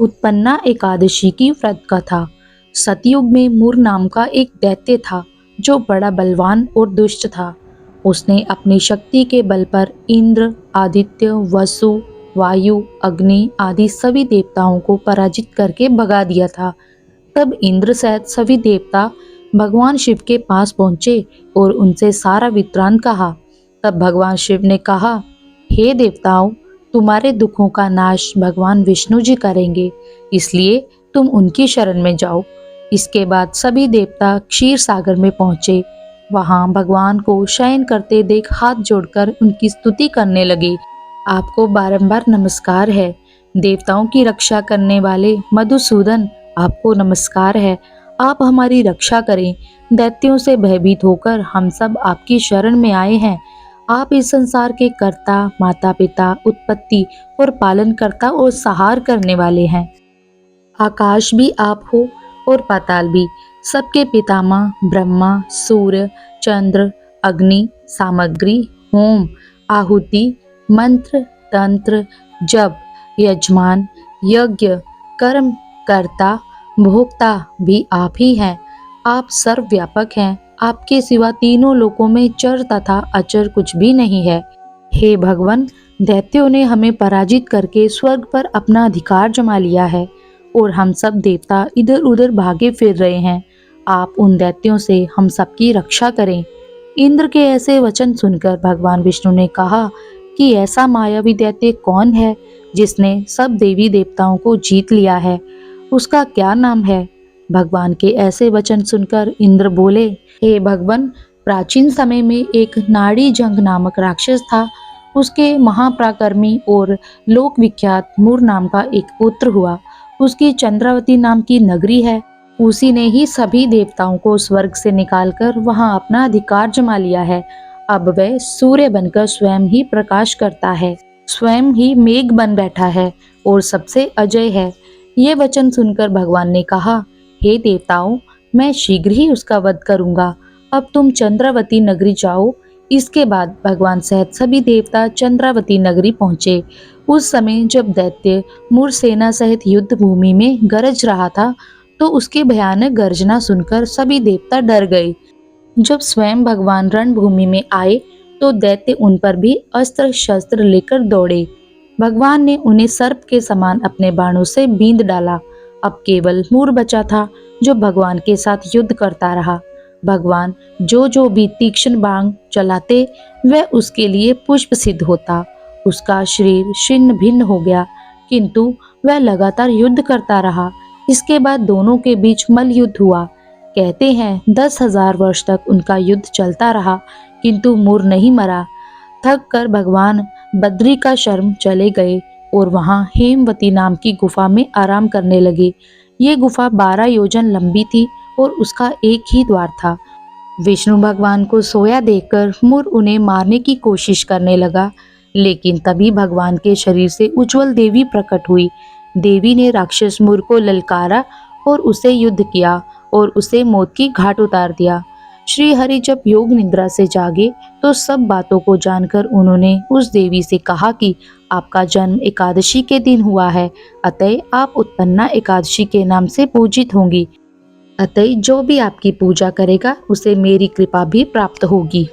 उत्पन्ना एकादशी की व्रत कथा। सतयुग में मुर नाम का एक दैत्य था जो बड़ा बलवान और दुष्ट था। उसने अपनी शक्ति के बल पर इंद्र, आदित्य, वसु, वायु, अग्नि आदि सभी देवताओं को पराजित करके भगा दिया था। तब इंद्र सहित सभी देवता भगवान शिव के पास पहुंचे और उनसे सारा वृत्तांत कहा। तब भगवान शिव ने कहा, हे देवताओं, तुम्हारे दुखों का नाश भगवान विष्णु जी करेंगे, इसलिए तुम उनकी शरण में जाओ। इसके बाद सभी देवता क्षीर सागर में पहुंचे। वहां भगवान को शयन करते देख हाथ जोड़कर उनकी स्तुति करने लगे। आपको बारंबार नमस्कार है, देवताओं की रक्षा करने वाले मधुसूदन, आपको नमस्कार है। आप हमारी रक्षा करें, दैत्यों से भयभीत होकर हम सब आपकी शरण में आए हैं। आप इस संसार के कर्ता, माता पिता, उत्पत्ति और पालन करता और संहार करने वाले हैं। आकाश भी आप हो और पाताल भी। सबके पितामह ब्रह्मा, सूर्य, चंद्र, अग्नि, सामग्री, होम, आहुति, मंत्र, तंत्र, जप, यजमान, यज्ञ, कर्म, कर्ता, भोक्ता भी आप ही हैं। आप सर्वव्यापक हैं। आपके सिवा तीनों लोकों में चर तथा अचर कुछ भी नहीं है। हे भगवान, दैत्यों ने हमें पराजित करके स्वर्ग पर अपना अधिकार जमा लिया है और हम सब देवता इधर उधर भागे फिर रहे हैं। आप उन दैत्यों से हम सबकी रक्षा करें। इंद्र के ऐसे वचन सुनकर भगवान विष्णु ने कहा कि ऐसा मायावी दैत्य कौन है जिसने सब देवी देवताओं को जीत लिया है? उसका क्या नाम है? भगवान के ऐसे वचन सुनकर इंद्र बोले, हे भगवान, प्राचीन समय में एक नाड़ी जंग नामक राक्षस था। उसके महापराक्रमी और लोक विख्यात मुर नाम का एक पुत्र हुआ। उसकी चंद्रावती नाम की नगरी है। उसी ने ही सभी देवताओं को स्वर्ग से निकालकर वहां अपना अधिकार जमा लिया है। अब वह सूर्य बनकर स्वयं ही प्रकाश करता है, स्वयं ही मेघ बन बैठा है और सबसे अजय है। ये वचन सुनकर भगवान ने कहा, हे देवताओं, मैं शीघ्र ही उसका वध करूंगा। अब तुम चंद्रावती नगरी जाओ। इसके बाद भगवान सहित सभी देवता चंद्रावती नगरी पहुंचे। उस समय जब दैत्य मुर सेना सहित युद्ध भूमि में गरज रहा था, तो उसकी भयानक गर्जना सुनकर सभी देवता डर गए। जब स्वयं भगवान रणभूमि में आए तो दैत्य उन पर भी अस्त्र शस्त्र लेकर दौड़े। भगवान ने उन्हें सर्प के समान अपने बाणों से बींध डाला। अब केवल मुर बचा था जो भगवान के साथ युद्ध करता रहा। भगवान जो भी तीक्ष्ण बाण चलाते वह उसके लिए पुष्प सिद्ध होता। उसका शरीर छिन्न भिन्न हो गया, किंतु वह लगातार युद्ध करता रहा। इसके बाद दोनों के बीच मल्ल युद्ध हुआ। कहते हैं 10,000 वर्ष तक उनका युद्ध चलता रहा, किंतु मुर नहीं मरा। थक कर भगवान बद्रिकाश्रम चले गए और वहां हेमवती नाम की गुफा में आराम करने लगे। ये गुफा 12 योजन लंबी थी और उसका एक ही द्वार था। विष्णु भगवान को सोया देखकर मुर उन्हें मारने की कोशिश करने लगा, लेकिन तभी भगवान के शरीर से उज्जवल देवी प्रकट हुई। देवी ने राक्षस मुर को ललकारा और उसे युद्ध किया और उसे मौत की घाट उतार दिया। श्री हरि जब योग निद्रा से जागे तो सब बातों को जानकर उन्होंने उस देवी से कहा कि आपका जन्म एकादशी के दिन हुआ है, अतः आप उत्पन्ना एकादशी के नाम से पूजित होंगी। अतः जो भी आपकी पूजा करेगा उसे मेरी कृपा भी प्राप्त होगी।